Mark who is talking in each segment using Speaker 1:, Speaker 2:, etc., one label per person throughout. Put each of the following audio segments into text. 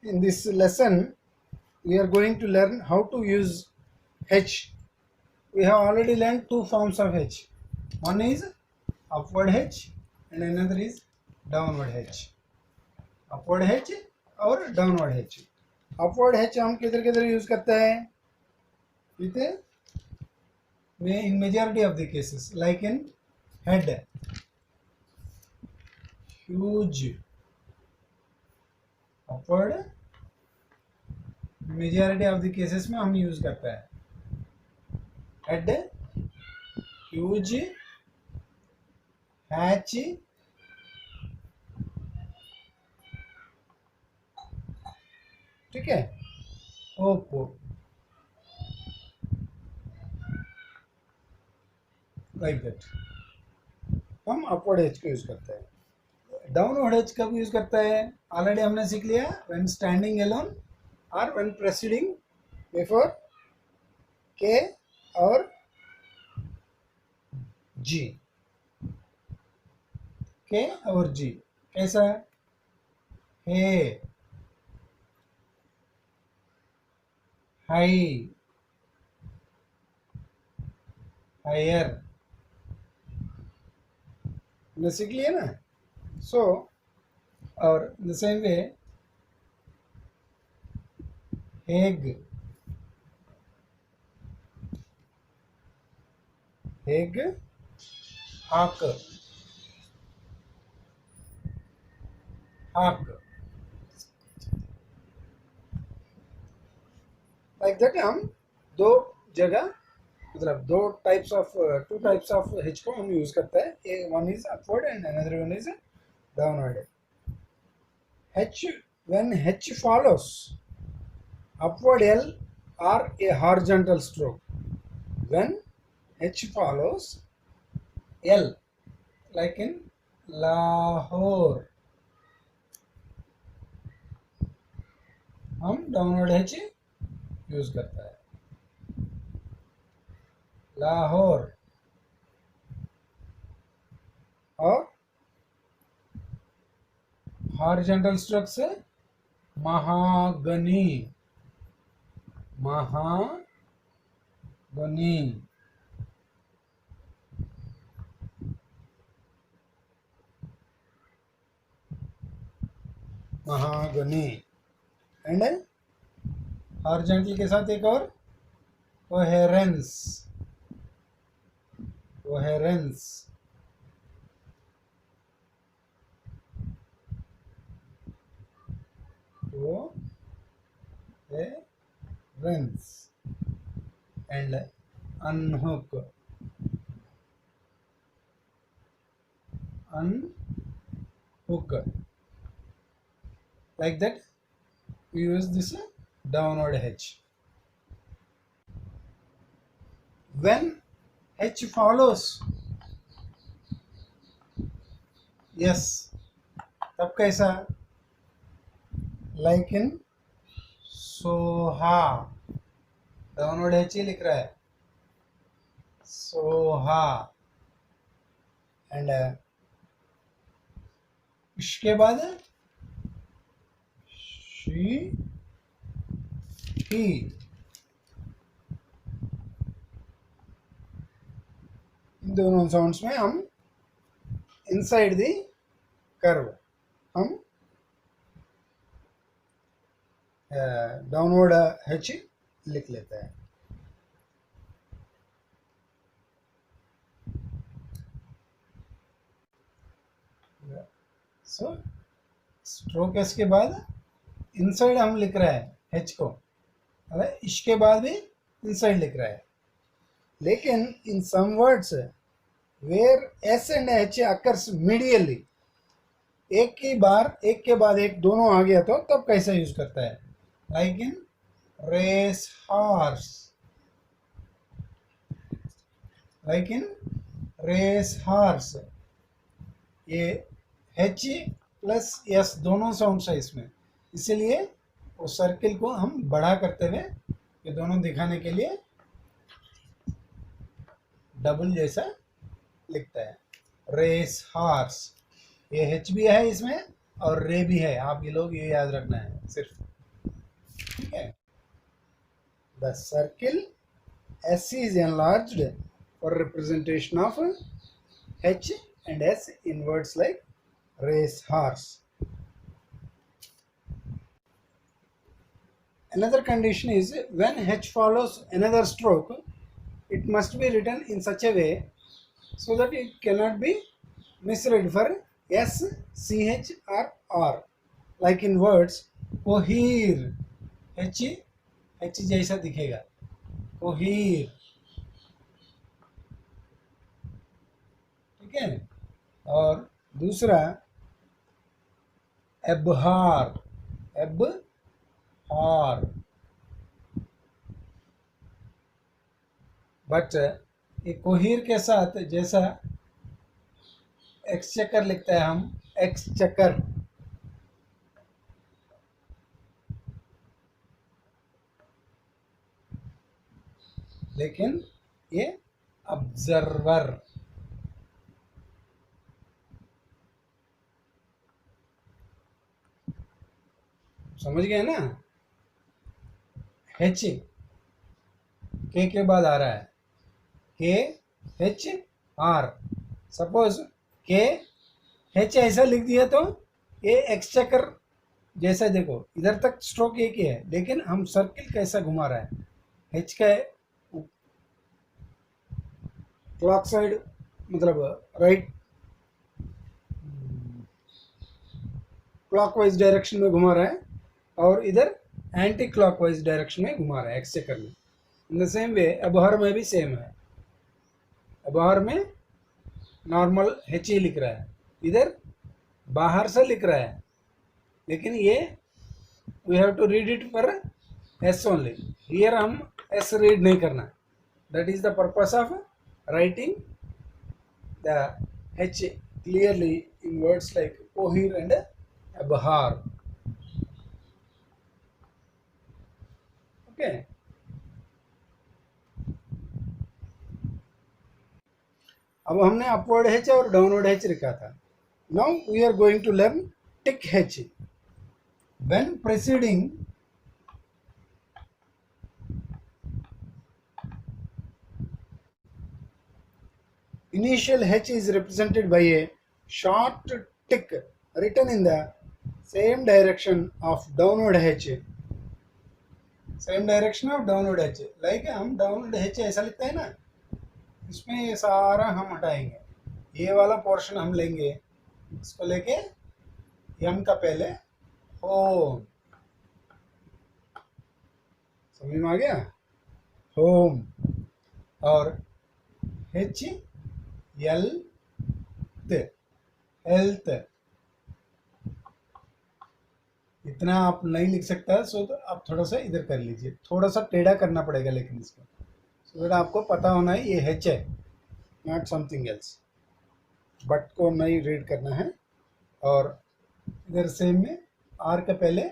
Speaker 1: In this lesson, we are going to learn how to use H. We have already learned two forms of H. One is upward H and another is downward H. Upward H और downward H. Upward H हम किधर किधर use करते हैं? In majority of the cases, like in head, huge, upward, majority of the cases में हम use करते हैं. Head, huge, hatch, ठीक है, ओपो, लाइक दैट हम अपवर्ड एज को यूज करते हैं. डाउनवर्ड एज कब यूज करता है? ऑलरेडी हमने सीख लिया, व्हेन स्टैंडिंग अलोन और व्हेन प्रेसिडिंग बिफोर के और जी. के और जी कैसा? हे, हाई, हायर, हमने सीख लिया ना. सो और the same way Hague, Hague, हाक, हाक, लाइक दैट हम दो जगह मतलब दो types of two types of H को हम यूज करते हैं. One is upward and another one is downward. H, when H follows upward L or a horizontal stroke, when H follows L, like in Lahore, हम downward H use करता है. लाहौर और horizontal stroke से mahogany, mahogany, mahogany. And horizontal के साथ एक और coherence, coherence, coherence and अनहुक, अनहुक. Like that we use this downward H. When H follows yes, तब कैसा? Like in Soha, downward H ही लिख रहा है, सोहा. एंड इसके बाद शी, ही. इन दोनों साउंड्स में हम इनसाइड द कर्व हम डाउनवर्ड H लिख लेते हैं. सो स्ट्रोक एस के बाद इनसाइड हम लिख रहे हैं H को, अरे इसके बाद भी इनसाइड लिख रहा है. लेकिन in some words where S and H occurs medially, एक की बार एक के बाद एक दोनों आ गया तो तब कैसा यूज करता है? Like in race horse, like in race horse. ये H प्लस S दोनों साउंड्स है इसमें, इसीलिए वो सर्किल को हम बड़ा करते हुए ये दोनों दिखाने के लिए डबल जैसा लिखता है. रेस हॉर्स, ये H भी है इसमें और रे भी है. आप ये लोग ये याद रखना है सिर्फ. The circle S is enlarged for representation of H and S in words like race horse. Another condition is when H follows another stroke, it must be written in such a way so that it cannot be misread for S, CH or R. Like in words cohere, H जैसा दिखेगा, cohere, ठीक है. और दूसरा abhor, but ये कोहीर के साथ जैसा एक्सचेकर लिखता है हम एक्सचेकर, लेकिन ये ऑब्जर्वर. समझ गए ना. एच के बाद आ रहा है के एच आर. सपोज के एच ऐसा लिख दिया तो ये एक्सचेकर जैसा, देखो इधर तक स्ट्रोक एक ही है, लेकिन हम सर्किल कैसा घुमा रहा है. एच का क्लॉक साइड मतलब राइट क्लॉकवाइज डायरेक्शन में घुमा रहा है, और इधर एंटी क्लॉकवाइज डायरेक्शन में घुमा रहा है एक्सचेकर में. इन द सेम वे अबहर में भी सेम है. अबहर में नॉर्मल एच ही लिख रहा है, इधर बाहर से लिख रहा है, लेकिन ये we have to read it for S only. Here हम एस रीड नहीं करना. That is the purpose of writing the H clearly in words like cohere and abhor. Okay. अब हमने अपवर्ड एच और डाउनवर्ड एच लिखा था. Now we are going to learn tick H. When preceding initial H is represented by a short tick written in the same direction of downward H. Same direction of downward H. Like हम downward H ऐसा लिखते हैं ना, इसमें ये सारा हम हटाएंगे. ये वाला पोर्शन हम लेंगे, इसको लेके M का पहले होम. समझ में आ गया. होम और H हेल्थ. इतना आप नहीं लिख सकता, सो तो आप थोड़ा सा इधर कर लीजिए, थोड़ा सा टेढ़ा करना पड़ेगा, लेकिन इसको सो दैट आपको पता होना है ये एच है, नॉट समथिंग एल्स. बट को नहीं रीड करना है. और इधर सेम में आर के पहले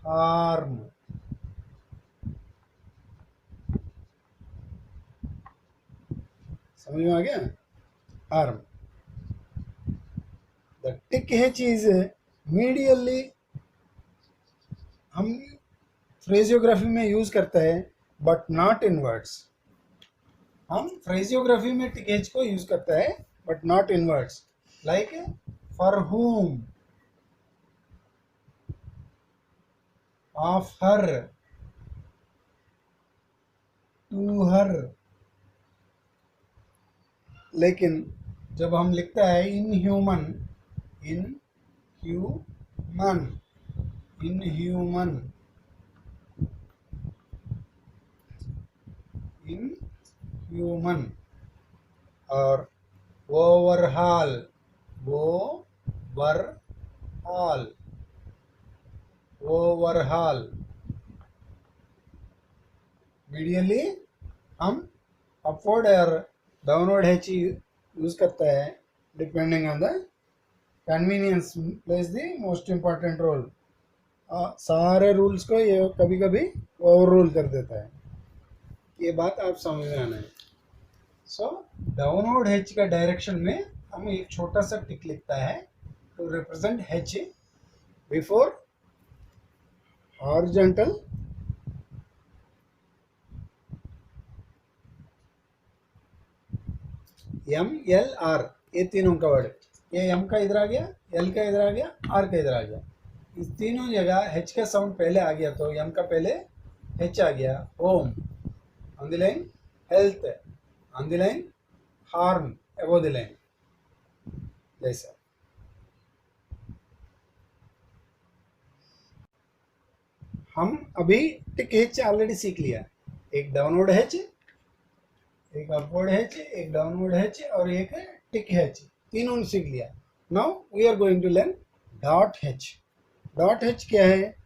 Speaker 1: आर्म. समझ में आ गया. Arm. The tick H is medially हम फ्रेजियोग्राफी में यूज करता है, बट नॉट इन वर्ड्स. हम फ्रेजियोग्राफी में टिक एच को यूज करता है, but not in words. Like for whom, of her, to her. लेकिन जब हम लिखता है इन ह्यूमन, और ओवरहाल, मीडियली हम अपवर्ड और डाउनवर्ड एच यूज करता है, depending on the convenience plays the most important role. सारे रूल्स को ये कभी कभी ओवर रूल कर देता है. ये बात आप समझ में आना है. सो डाउनवर्ड एच का डायरेक्शन में हम एक छोटा सा टिक लिखता है to represent H before horizontal M L R, ये तीनों का वर्ड, ये एम का इधर आ गया, एल का इधर आ गया, आर का इधर आ गया, इस तीनों जगह एच का साउंड पहले आ गया तो एम का पहले एच आ गया, home on the line, health on the line, harm above the line, जैसा। हम अभी टिक एच ऑलरेडी सीख लिया, एक डाउनवर्ड एच, एक अपवर्ड एच, एक डाउनवर्ड एच और एक टिक एच, तीनों सीख लिया। Now we are going to learn dot H. Dot H क्या है?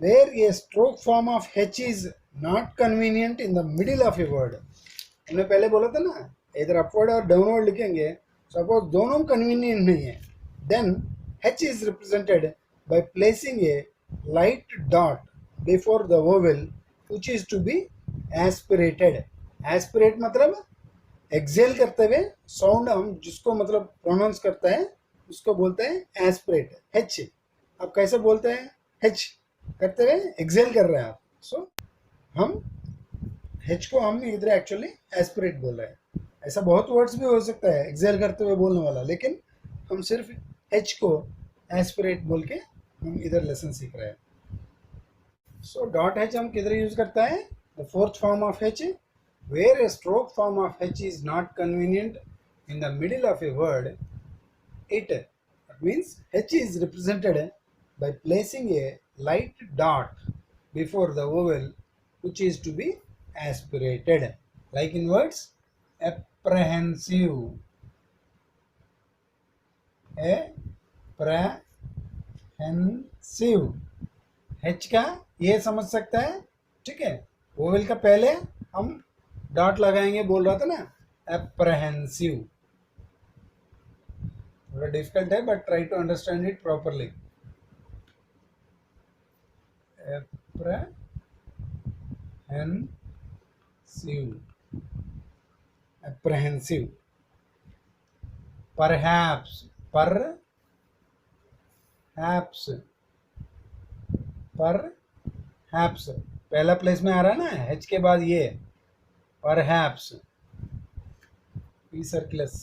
Speaker 1: Where a stroke form of H is not convenient in the middle of a word. हमने पहले बोला था ना, इधर अपवर्ड और डाउनवर्ड लिखेंगे, सपोज दोनों कन्वीनियंट नहीं है, then H is represented by placing a light dot before the vowel which is to be aspirated. aspirate मतलब एक्सेल करते हुए साउंड, हम जिसको मतलब प्रोनाउंस करता है उसको बोलते हैं एस्पिरेट, एच। आप कैसे बोलते हैं? एच करते हुए एक्सेल कर रहे हैं आप, सो हम एच को हम इधर एक्चुअली एस्पिरेट बोल रहे हैं। ऐसा बहुत वर्ड्स भी हो सकता है एक्सेल करते हुए बोलने वाला, लेकिन हम सिर्फ एच को एस्पिरेट बोल के हम इधर लेसन सीख रहे हैं। सो डॉट एच हम किधर यूज करता है? The fourth form of H, where a stroke form of H is not convenient in the middle of a word, it means H is represented by placing a light dot before the vowel which is to be aspirated, like in words apprehensive, apprehensive, H का ये समझ सकता है, ठीक है। Vowel का पहले हम डॉट लगाएंगे, बोल रहा था ना, एप्रहेंसिव। थोड़ा डिफिकल्ट है but try to understand it properly. Apprehensive, apprehensive. Perhaps, perhaps, perhaps पहला प्लेस में आ रहा है ना एच के बाद ये, परहैप्स, पी सर्कुलस।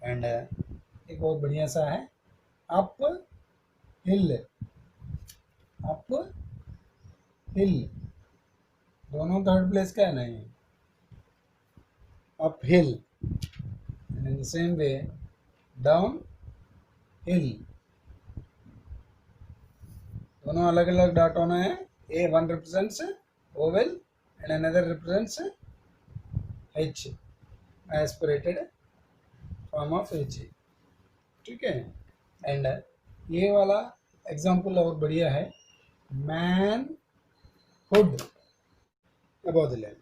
Speaker 1: एंड एक बहुत बढ़िया सा है, अप हिल, अप हिल, दोनों थर्ड प्लेस का है ना ये, uphill. And in the same way downhill, दोनों अलग अलग डॉट होना है। A one represents vowel and another represents H, aspirated form of H, ठीक है। एंड ये वाला एग्जाम्पल और बढ़िया है, manhood above the line.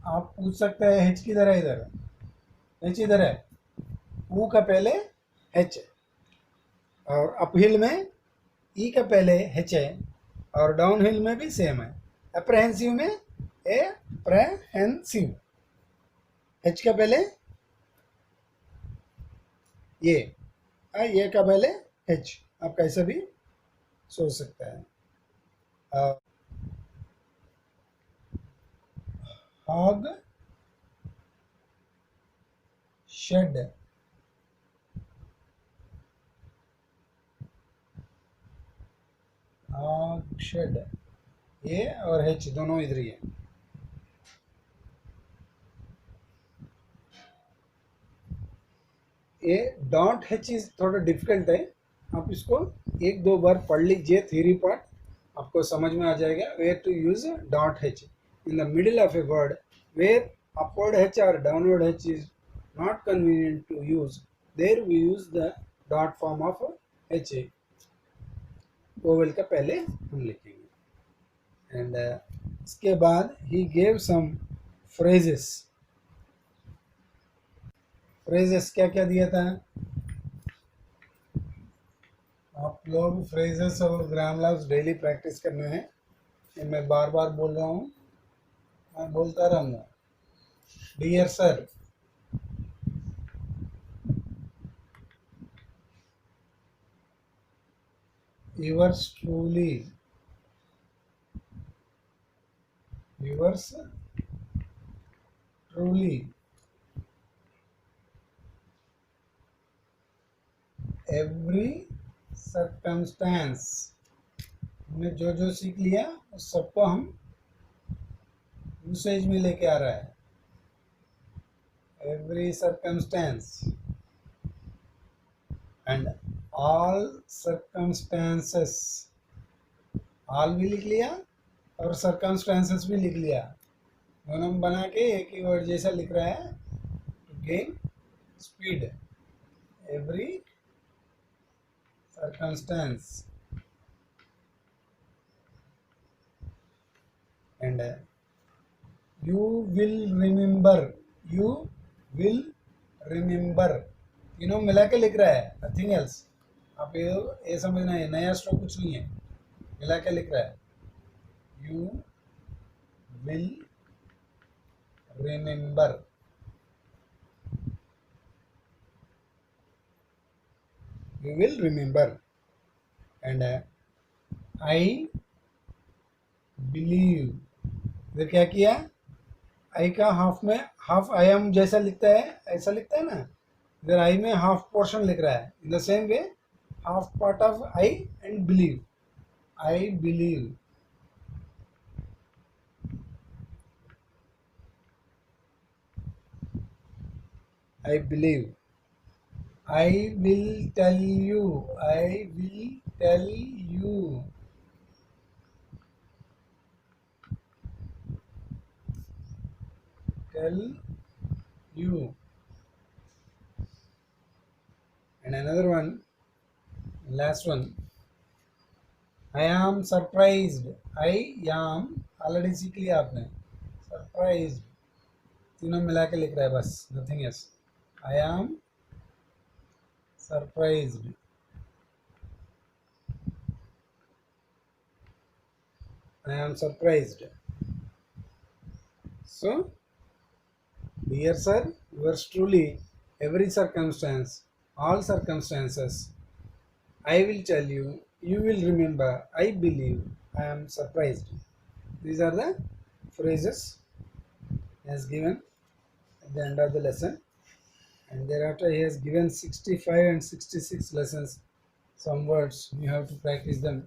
Speaker 1: आप पूछ सकते हैं एच किधर है? इधर एच इधर है, ऊ का पहले एच है, और अपहिल में ई का पहले एच है, और डाउन हिल में भी सेम है। अप्रहेंसिव में एप्रहेंसिव, एच का पहले ये का पहले एच, आप कैसे भी सोच सकते हैं। हॉग शेड, हॉग शेड, ये और एच दोनों इधर ही है। ये डॉट एच इज थोड़ा डिफिकल्ट है, आप इसको एक दो बार पढ़ लीजिए, थ्योरी पार्ट आपको समझ में आ जाएगा। Where to use dot H in the middle of a word, where upward H और downward H is not convenient to use, there we use the dot form of H. Vowel का पहले हम लिखेंगे। एंड इसके बाद ही gave some phrases. Phrases क्या क्या दिया था? आप लोग फ्रेजेस और ग्रामर्स डेली प्रैक्टिस करने हैं, ये मैं बार बार बोल रहा हूँ, मैं बोलता रहूँगा। Dear sir, yours truly, yours truly, every circumstance. हमने जो जो सीख लिया उस सबको हम यूसेज में लेके आ रहा है. Every circumstance and all circumstances. all भी लिख लिया और circumstances भी लिख लिया. दोनों बना के एक ही वर्ड जैसा लिख रहा है. to gain speed. every circumstance and you will remember. you will remember. तीनों मिला के लिख रहा है, नथिंग एल्स. आप ये समझना है, नया स्ट्रोक कुछ नहीं है, मिला के लिख रहा है. You will remember. You will remember. And I believe. इधर क्या किया, आई का हाफ में हाफ आई एम जैसा लिखता है, ऐसा लिखता है ना. इधर आई में हाफ पोर्शन लिख रहा है. इन the same way half part of I and believe. I believe. I believe. I will tell you. I will tell you. Tell you. And another one, last one. I am surprised. I am already सीख लिया आपने. Surprised. तीनों मिला के लिख रहा है बस, nothing else. I am surprised. I am surprised. So, dear sir, yours truly, every circumstance, all circumstances, I will tell you, you will remember, I believe, I am surprised. These are the phrases as given at the end of the lesson. And thereafter he has given 65 and 66 lessons. Some words you have to practice them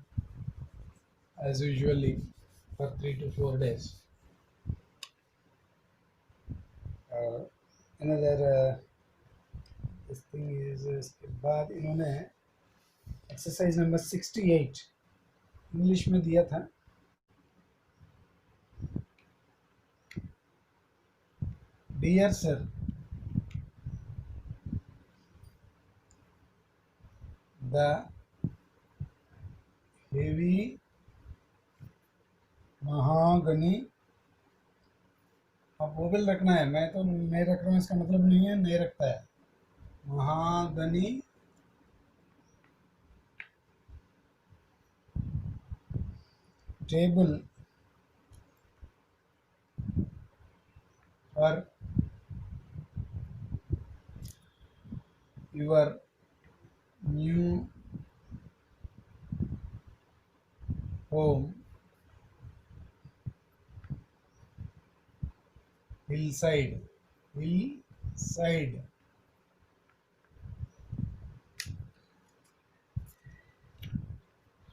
Speaker 1: as usually for 3 to 4 days. Another this thing is इसके बाद इन्होंने exercise number 68 English में दिया था. Dear sir, the heavy mahogany. अब वो bill रखना है, मैं तो नहीं रख रहा हूँ, इसका मतलब नहीं है नहीं रखता है. Mahogany table for your new home. Hillside.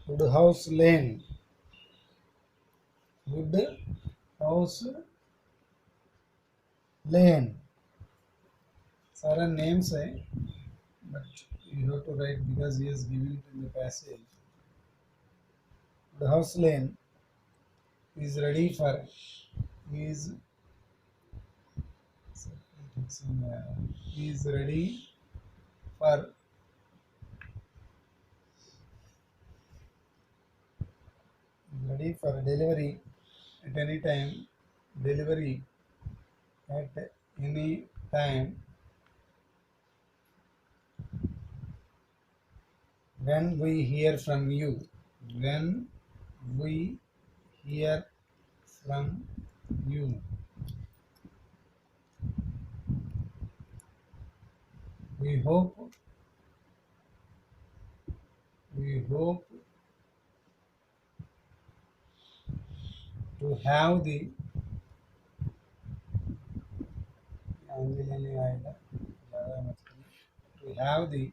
Speaker 1: Woodhouse Lane. Woodhouse Lane. सारा names है, but you have to write because he has given it in the passage. Woodhouse Lane is ready for is ready for delivery at any time. Delivery at any time when we hear from you. When we hear from you. We hope to have the angle नहीं आएगा ज़्यादा मत करिए. We have the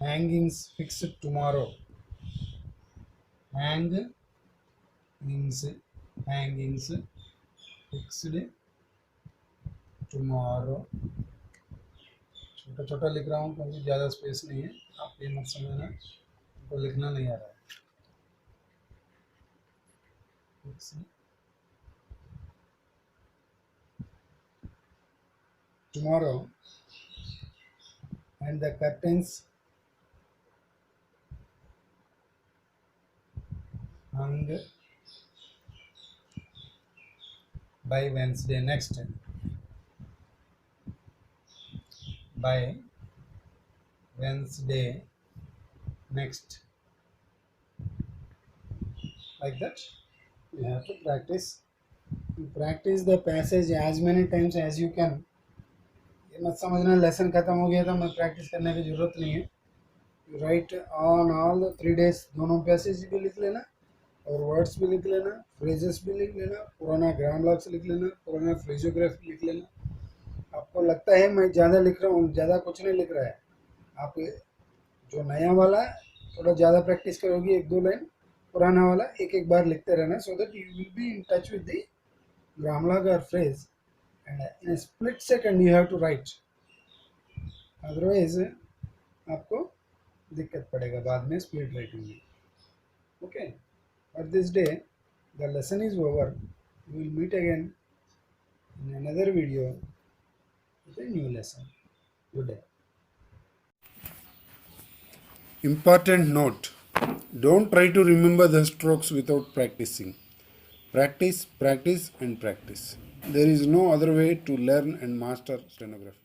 Speaker 1: hangings fixed tomorrow. Hangings fixed tomorrow. छोटा छोटा लिख रहा हूँ क्योंकि ज़्यादा स्पेस नहीं है, आप ये मत समझना तो लिखना नहीं आ रहा है. Tomorrow, and the curtains hung by Wednesday next. By Wednesday next. Like that. You have to practice. You practice the passage as many times as you can. ये मत समझना लेसन खत्म हो गया था मैं प्रैक्टिस करने की ज़रूरत नहीं है. You right on all 3 days दोनों पैसेज भी लिख लेना और वर्ड्स भी लिख लेना, फ्रेजेस भी लिख लेना, पुराना ग्राम लॉक्स लिख लेना, पुराना फ्रेजोग्राफी लिख लेना. आपको लगता है मैं ज़्यादा लिख रहा हूँ, ज़्यादा कुछ नहीं लिख रहा है. आप जो नया वाला थोड़ा ज़्यादा प्रैक्टिस करोगी, 1-2 लाइन, पुराना वाला एक एक बार लिखते रहना, so that you will be in touch with the grammalogue और phrase, and in split second you have to write. Otherwise आपको दिक्कत पड़ेगा बाद में स्प्लिट राइटिंग में. Okay, for this day the lesson is over. We will meet again in another video with a new lesson. Good day. Important note: don't try to remember the strokes without practicing. Practice, practice and practice. There is no other way to learn and master stenography.